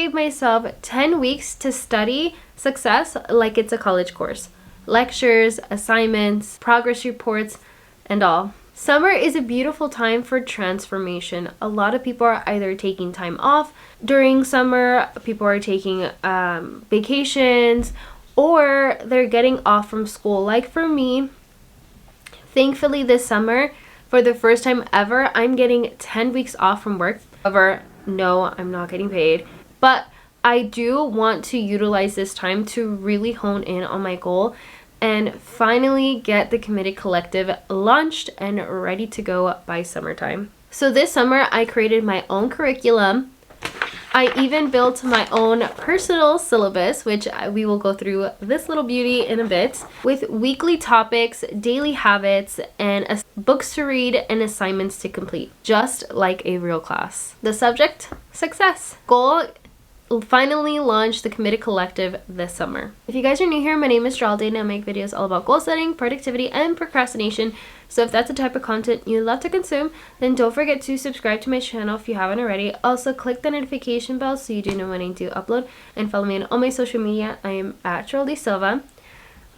gave myself 10 weeks to study success like it's a college course. Lectures, assignments, progress reports, and all. Summer is a beautiful time for transformation. A lot of people are either taking time off during summer, people are taking vacations, or they're getting off from school. Like for me, thankfully this summer, for the first time ever, I'm getting 10 weeks off from work. However, no, I'm not getting paid. But I do want to utilize this time to really hone in on my goal and finally get the Committed Collective launched and ready to go by summertime. So this summer, I created my own curriculum. I even built my own personal syllabus, which we will go through this little beauty in a bit, with weekly topics, daily habits, and books to read and assignments to complete, just like a real class. The subject, success. Goal, finally launch the Committed Collective this summer. If you guys are new here, my name is Geraldine and I make videos all about goal setting, productivity, and procrastination. So if that's the type of content you love to consume, then don't forget to subscribe to my channel if you haven't already. Also, click the notification bell so you do know when I do upload, and follow me on all my social media. I am at Geraldine Silva.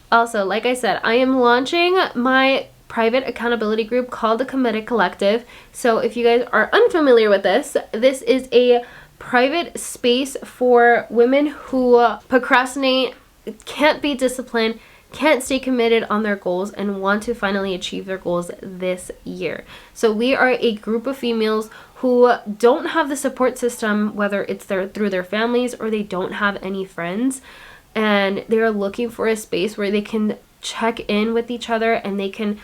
Also, like I said, I am launching my private accountability group called the Committed Collective. So if you guys are unfamiliar with this, this is a private space for women who procrastinate, can't be disciplined, can't stay committed on their goals, and want to finally achieve their goals this year. So we are a group of females who don't have the support system, whether it's through their families or they don't have any friends, and they're looking for a space where they can check in with each other and they can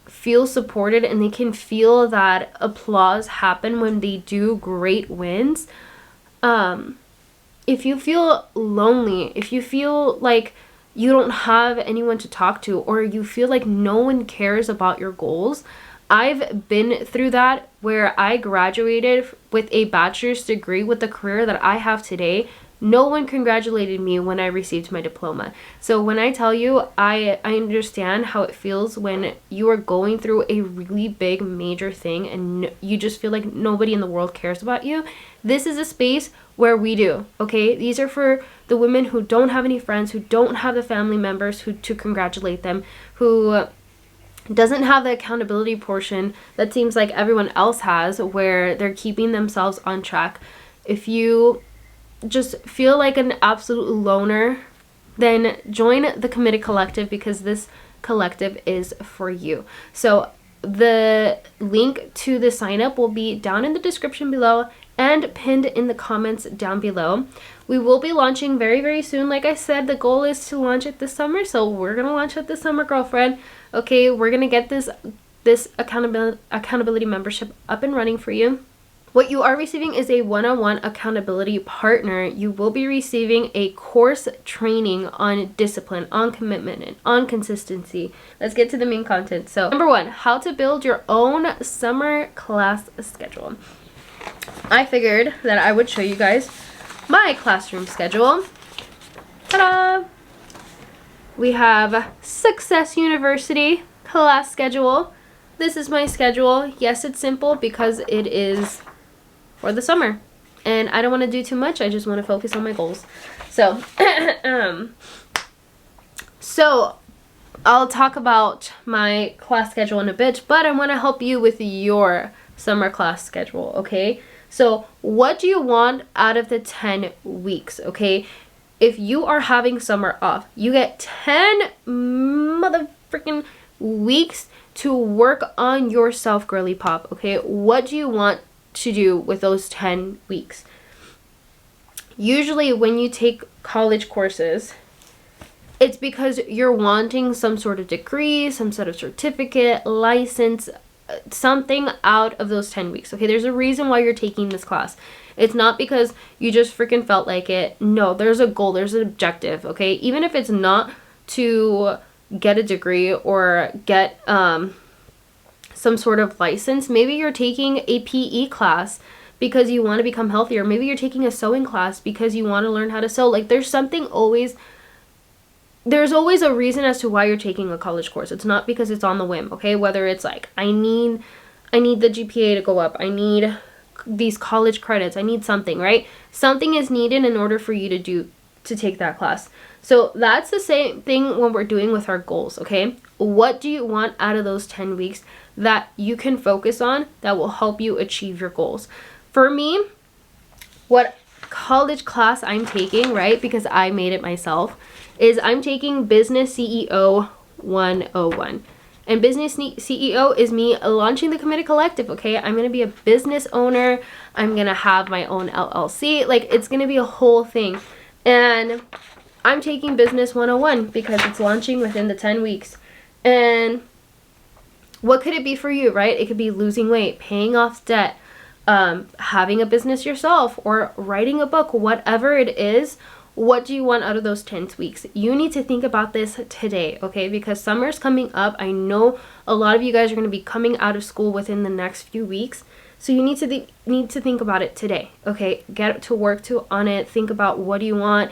feel supported and they can feel that applause happen when they do great wins. If you feel lonely, if you feel like you don't have anyone to talk to, or you feel like no one cares about your goals, I've been through that, where I graduated with a bachelor's degree with the career that I have today. No one congratulated me when I received my diploma. So when I tell you, I understand how it feels when you are going through a really big major thing and you just feel like nobody in the world cares about you. This is a space where we do, okay? These are for the women who don't have any friends, who don't have the family members to congratulate them, who doesn't have the accountability portion that seems like everyone else has, where they're keeping themselves on track. If you just feel like an absolute loner, then join the Committed Collective, because this collective is for you. So the link to the sign up will be down in the description below and pinned in the comments down below. We will be launching very, very soon. Like I said, the goal is to launch it this summer, so we're gonna launch it this summer, girlfriend. Okay, we're gonna get this accountability membership up and running for you. What you are receiving is a one-on-one accountability partner. You will be receiving a course training on discipline, on commitment, and on consistency. Let's get to the main content. So, number 1, how to build your own summer class schedule. I figured that I would show you guys my classroom schedule. Ta-da! We have Success University class schedule. This is my schedule. Yes, it's simple because it is for the summer and I don't want to do too much. I just want to focus on my goals. So so I'll talk about my class schedule in a bit, but I want to help you with your summer class schedule, okay? So what do you want out of the 10 weeks, okay? If you are having summer off, you get 10 motherfucking weeks to work on yourself, girly pop, okay? What do you want to do with those 10 weeks? Usually when you take college courses, it's because you're wanting some sort of degree, some sort of certificate, license, something out of those 10 weeks, okay? There's a reason why you're taking this class. It's not because you just freaking felt like it. No, there's a goal, there's an objective, okay? Even if it's not to get a degree or get some sort of license. Maybe you're taking a PE class because you want to become healthier. Maybe you're taking a sewing class because you want to learn how to sew. Like, there's always a reason as to why you're taking a college course. It's not because it's on the whim, okay? Whether it's like, I need the GPA to go up, I need these college credits. I need something, right? Something is needed in order for you to take that class. So that's the same thing when we're doing with our goals, okay? What do you want out of those 10 weeks that you can focus on that will help you achieve your goals? For me, what college class I'm taking, right, because I made it myself, is I'm taking Business CEO 101. And Business CEO is me launching the Committed Collective, okay? I'm going to be a business owner. I'm going to have my own LLC. Like, it's going to be a whole thing. And I'm taking Business 101 because it's launching within the 10 weeks. And what could it be for you, right? It could be losing weight, paying off debt, having a business yourself, or writing a book, whatever it is. What do you want out of those 10 weeks? You need to think about this today, okay? Because summer's coming up. I know a lot of you guys are going to be coming out of school within the next few weeks. So you need to think about it today, okay? Get to work on it. Think about what do you want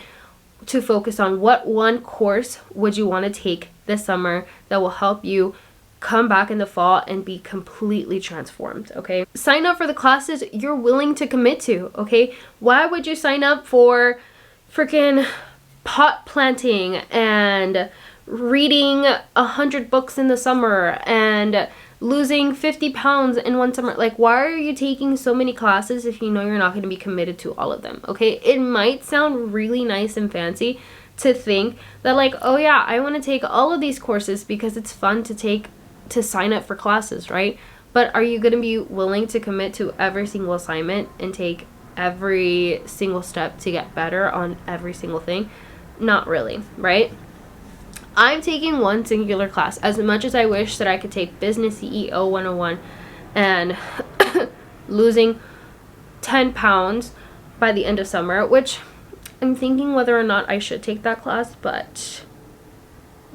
to focus on. What one course would you want to take this summer that will help you come back in the fall and be completely transformed, okay? Sign up for the classes you're willing to commit to, okay? Why would you sign up for freaking pot planting and reading 100 books in the summer and losing 50 pounds in one summer? Like, why are you taking so many classes if you know you're not going to be committed to all of them, okay? It might sound really nice and fancy to think that, like, oh yeah, I want to take all of these courses because it's fun to sign up for classes, right? But are you going to be willing to commit to every single assignment and take every single step to get better on every single thing? Not really, right? I'm taking one singular class. As much as I wish that I could take Business CEO 101 and losing 10 pounds by the end of summer, which I'm thinking whether or not I should take that class, but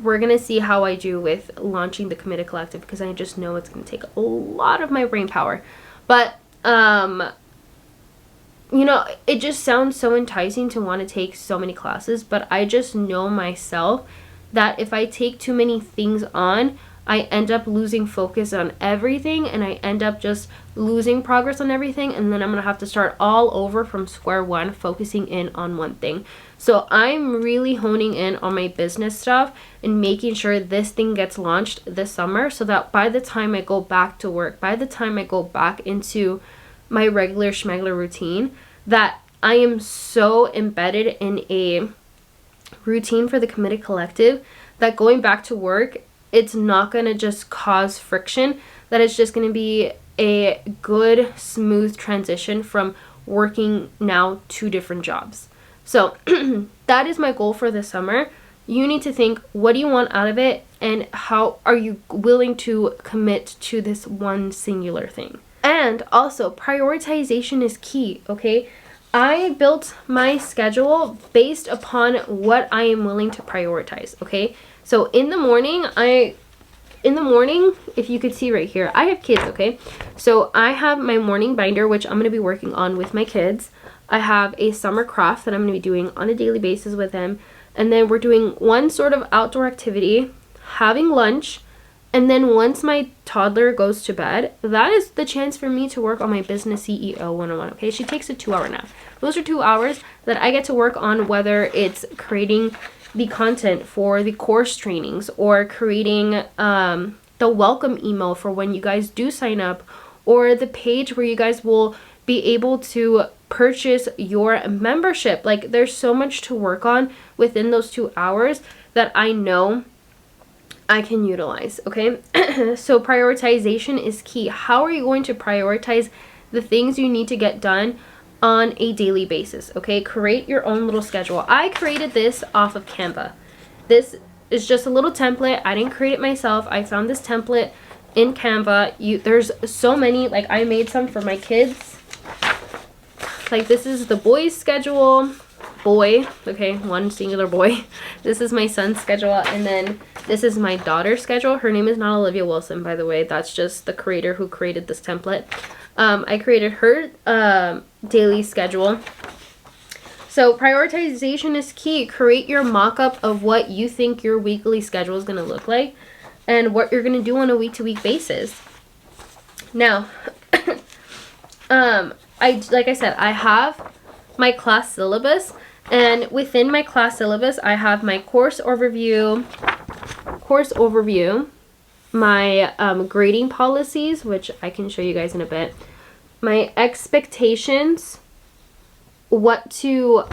we're going to see how I do with launching the Committed Collective, because I just know it's going to take a lot of my brain power. But, you know, it just sounds so enticing to want to take so many classes, but I just know myself that if I take too many things on, I end up losing focus on everything, and I end up just losing progress on everything, and then I'm going to have to start all over from square one, focusing in on one thing. So I'm really honing in on my business stuff and making sure this thing gets launched this summer, so that by the time I go back to work, by the time I go back into my regular schmegler routine, that I am so embedded in a routine for the Committed Collective that going back to work, it's not going to just cause friction, that it's just going to be a good, smooth transition from working now 2 different jobs. So that is my goal for this summer. You need to think, what do you want out of it, and how are you willing to commit to this one singular thing? And also, prioritization is key, okay? I built my schedule based upon what I am willing to prioritize, okay? So in the morning, if you could see right here, I have kids, okay? So I have my morning binder, which I'm going to be working on with my kids. I have a summer craft that I'm going to be doing on a daily basis with them. And then we're doing one sort of outdoor activity, having lunch, and then once my toddler goes to bed, that is the chance for me to work on my Business CEO 101, okay? She takes a 2-hour nap. Those are 2 hours that I get to work on, whether it's creating the content for the course trainings, or creating the welcome email for when you guys do sign up, or the page where you guys will be able to purchase your membership. Like, there's so much to work on within those 2 hours that I know I can utilize, okay? So prioritization is key. How are you going to prioritize the things you need to get done on a daily basis, okay? Create your own little schedule. I created this off of Canva. This is just a little template. I didn't create it myself. I found this template in Canva. There's so many, like, I made some for my kids. Like, this is the boys' schedule. Boy, okay, one singular boy. This is my son's schedule, and then this is my daughter's schedule. Her name is not Olivia Wilson, by the way. That's just the creator who created this template. I created her daily schedule. So prioritization is key. Create your mock-up of what you think your weekly schedule is going to look like and what you're going to do on a week-to-week basis. Now, like I said, I have my class syllabus, and within my class syllabus, I have my course overview, my grading policies, which I can show you guys in a bit, my expectations, what to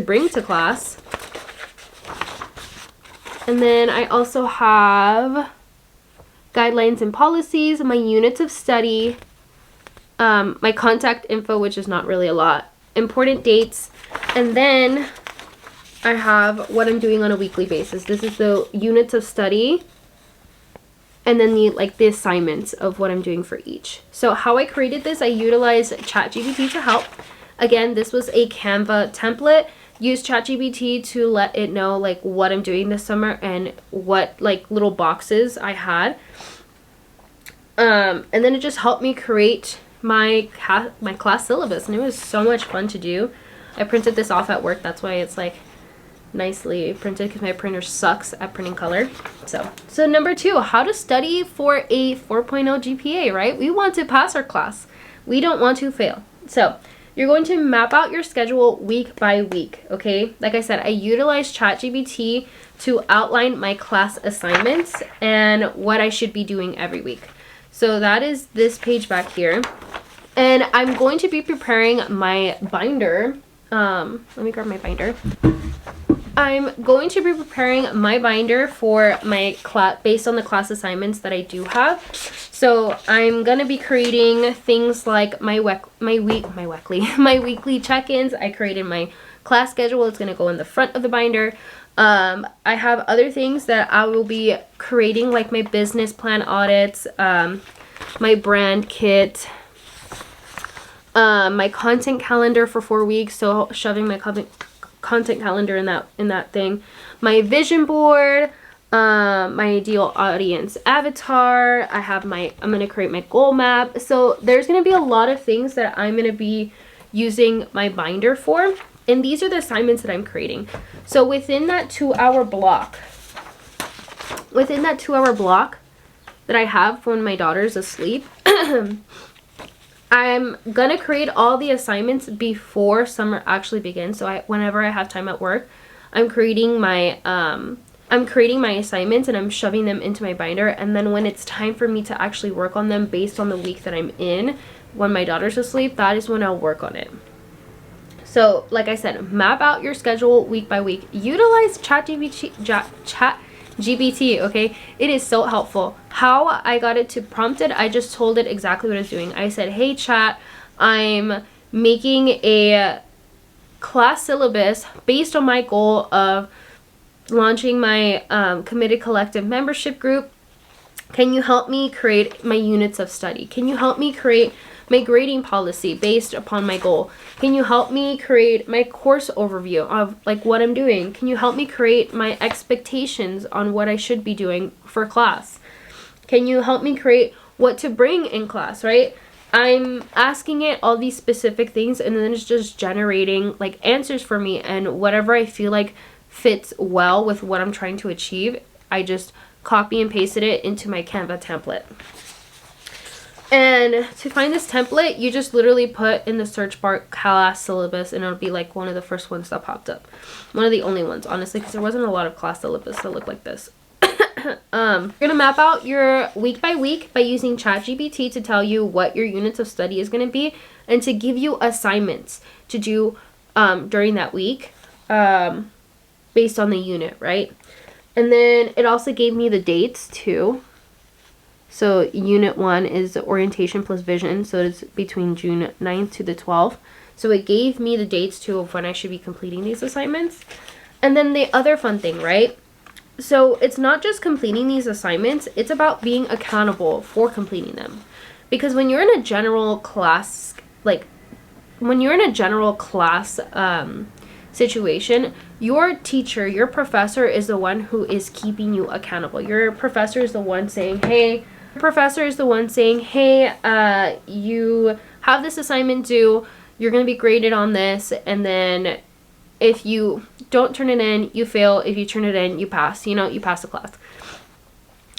bring to class, and then I also have guidelines and policies, my units of study, my contact info, which is not really a lot, important dates, and then I have what I'm doing on a weekly basis. This is the units of study, and then the assignments of what I'm doing for each. So how I created this, I utilized ChatGPT to help. Again, this was a Canva template. Use ChatGPT to let it know like what I'm doing this summer and what like little boxes I had. And then it just helped me create my class syllabus, and it was so much fun to do. I printed this off at work. That's why it's like nicely printed, because my printer sucks at printing color. So number 2, how to study for a 4.0 GPA, right? We want to pass our class. We don't want to fail. So you're going to map out your schedule week by week, okay? Like I said, I utilize ChatGPT to outline my class assignments and what I should be doing every week. So that is this page back here. And I'm going to be preparing my binder. Let me grab my binder. I'm going to be preparing my binder for my class based on the class assignments that I do have. So I'm gonna be creating things like my weekly check-ins. I created my class schedule. It's gonna go in the front of the binder. I have other things that I will be creating, like my business plan audits, my brand kit, my content calendar for 4 weeks. So shoving my content calendar in that thing, my vision board, my ideal audience avatar. I'm gonna create my goal map. So there's gonna be a lot of things that I'm gonna be using my binder for, and these are the assignments that I'm creating. So within that 2-hour block that I have when my daughter's asleep, I'm gonna create all the assignments before summer actually begins. So whenever I have time at work, I'm creating my assignments and I'm shoving them into my binder. And then when it's time for me to actually work on them based on the week that I'm in, when my daughter's asleep, that is when I'll work on it. So like I said, map out your schedule week by week. Utilize ChatGPT, okay? It is so helpful. How I got it to prompt it, I just told it exactly what I was doing. I said, hey chat, I'm making a class syllabus based on my goal of launching my Committed Collective membership group. Can you help me create my units of study? Can you help me create my grading policy based upon my goal? Can you help me create my course overview of like what I'm doing? Can you help me create my expectations on what I should be doing for class? Can you help me create what to bring in class, right? I'm asking it all these specific things, and then it's just generating like answers for me, and whatever I feel like fits well with what I'm trying to achieve, I just copy and pasted it into my Canva template. And to find this template, you just literally put in the search bar class syllabus, and it'll be like one of the first ones that popped up. One of the only ones, honestly, because there wasn't a lot of class syllabus that looked like this. You're gonna map out your week by week by using ChatGPT to tell you what your units of study is gonna be, and to give you assignments to do during that week based on the unit, right? And then it also gave me the dates too. So unit 1 is orientation plus vision, so it's between June 9th to the 12th. So it gave me the dates too of when I should be completing these assignments. And then the other fun thing, right? So it's not just completing these assignments, it's about being accountable for completing them. Because when you're in a general class, situation, your teacher, your professor is the one who is keeping you accountable. Your professor is the one saying, hey, you have this assignment due, you're going to be graded on this, and then if you don't turn it in, you fail. If you turn it in, you pass. You pass the class.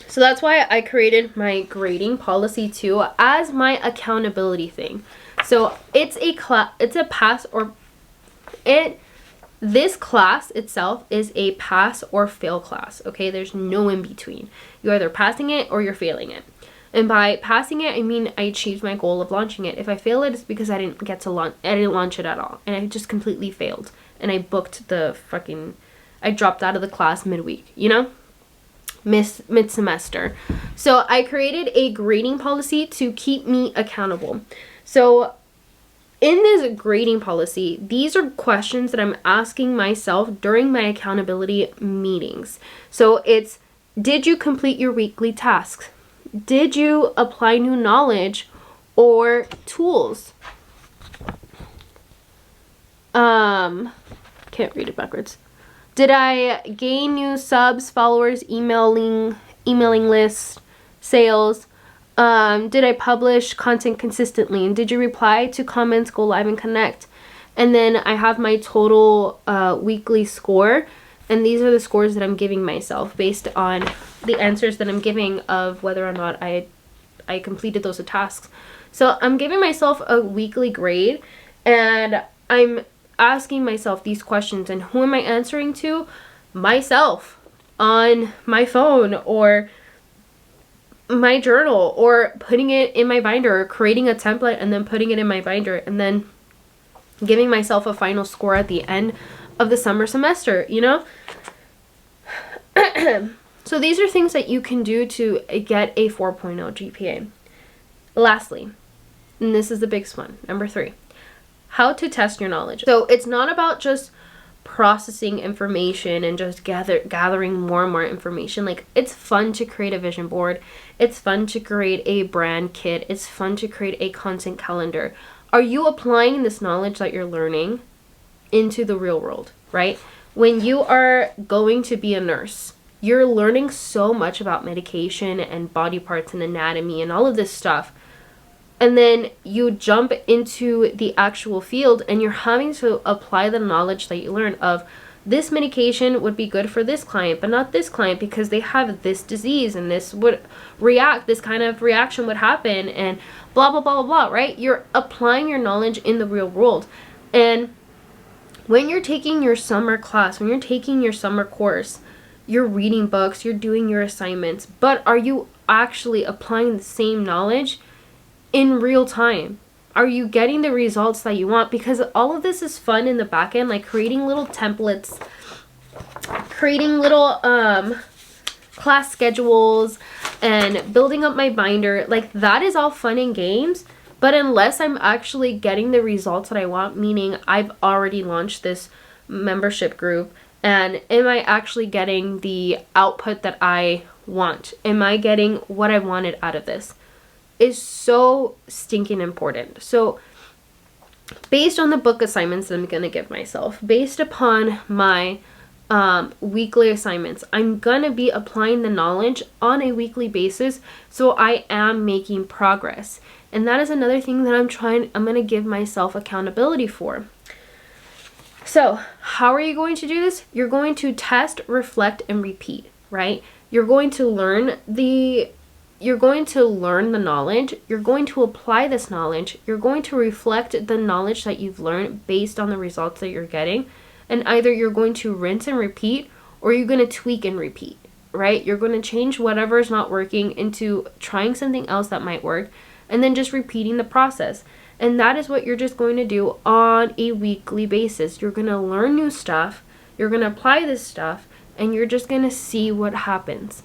So that's why I created my grading policy too as my accountability thing. So it's a pass or this class itself is a pass or fail class, okay? There's no in between. You're either passing it or you're failing it. And by passing it, I mean I achieved my goal of launching it. If I fail it, it's because I didn't launch it at all. And I just completely failed. And I I dropped out of the class midweek, you know? Mid-semester. So I created a grading policy to keep me accountable. So in this grading policy, these are questions that I'm asking myself during my accountability meetings. So it's, did you complete your weekly tasks? Did you apply new knowledge or tools? Can't read it backwards. Did I gain new subs, followers, emailing lists, sales? Did I publish content consistently? And did you reply to comments, go live, and connect? And then I have my total weekly score. And these are the scores that I'm giving myself based on the answers that I'm giving of whether or not I completed those tasks. So I'm giving myself a weekly grade, and I'm asking myself these questions. And who am I answering to? Myself on my phone or my journal, or putting it in my binder, or creating a template and then putting it in my binder, and then giving myself a final score at the end of the summer semester, you know? So these are things that you can do to get a 4.0 GPA. Lastly, and this is the biggest one, number 3, how to test your knowledge. So it's not about just processing information and just gathering more and more information. Like, it's fun to create a vision board. It's fun to create a brand kit. It's fun to create a content calendar. Are you applying this knowledge that you're learning into the real world, right? When you are going to be a nurse, you're learning so much about medication and body parts and anatomy and all of this stuff. And then you jump into the actual field and you're having to apply the knowledge that you learn of, this medication would be good for this client, but not this client because they have this disease and this kind of reaction would happen, and blah, blah, blah, blah, blah, right? You're applying your knowledge in the real world. And when you're taking your summer class, when you're taking your summer course, you're reading books, you're doing your assignments, but are you actually applying the same knowledge in real time? Are you getting the results that you want? Because all of this is fun in the back end, like creating little templates, creating little class schedules, and building up my binder. Like, that is all fun and games, but unless I'm actually getting the results that I want, meaning I've already launched this membership group, and am I actually getting the output that I want? Am I getting what I wanted out of this? Is so stinking important. So based on the book assignments that I'm going to give myself, based upon my weekly assignments, I'm going to be applying the knowledge on a weekly basis, so I am making progress. And that is another thing that I'm going to give myself accountability for. So how are you going to do this? You're going to test, reflect, and repeat, right? You're going to learn the knowledge, you're going to apply this knowledge, you're going to reflect the knowledge that you've learned based on the results that you're getting, and either you're going to rinse and repeat, or you're going to tweak and repeat, right? You're going to change whatever is not working into trying something else that might work, and then just repeating the process. And that is what you're just going to do on a weekly basis. You're going to learn new stuff, you're going to apply this stuff, and you're just going to see what happens.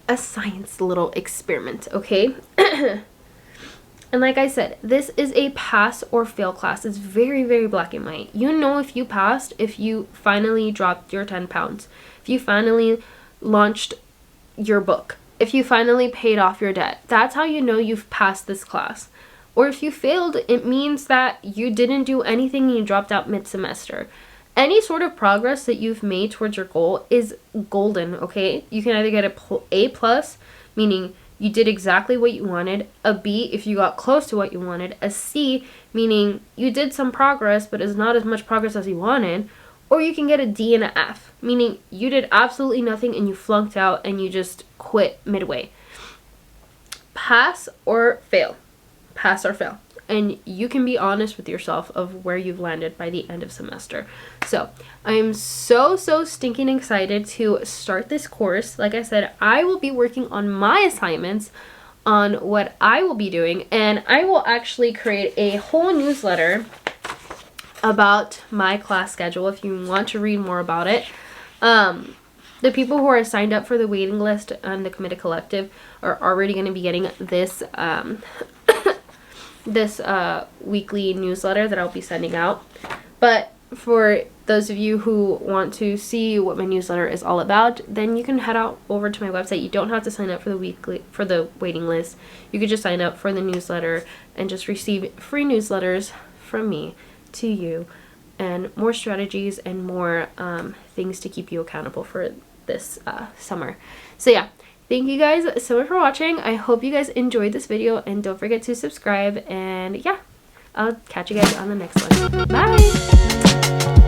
A science little experiment, okay? And like I said, this is a pass or fail class. It's very, very black and white. You know if you passed if you finally dropped your 10 pounds, if you finally launched your book, if you finally paid off your debt. That's how you know you've passed this class. Or if you failed, it means that you didn't do anything and you dropped out mid-semester. Any sort of progress that you've made towards your goal is golden, okay? You can either get A plus, meaning you did exactly what you wanted, a B if you got close to what you wanted, a C meaning you did some progress but it's not as much progress as you wanted, or you can get a D and an F, meaning you did absolutely nothing and you flunked out and you just quit midway. Pass or fail. Pass or fail. and you can be honest with yourself of where you've landed by the end of semester. So I'm so stinking excited to start this course. Like I said, I will be working on my assignments, on what I will be doing, and I will actually create a whole newsletter about my class schedule if you want to read more about it. The people who are signed up for the waiting list and the Committed Collective are already going to be getting this this weekly newsletter that I'll be sending out. But for those of you who want to see what my newsletter is all about, then you can head out over to my website. You don't have to sign up for the waiting list. You could just sign up for the newsletter and just receive free newsletters from me to you, and more strategies and more things to keep you accountable for this summer. So yeah, thank you guys so much for watching. I hope you guys enjoyed this video, and don't forget to subscribe, and yeah, I'll catch you guys on the next one. Bye!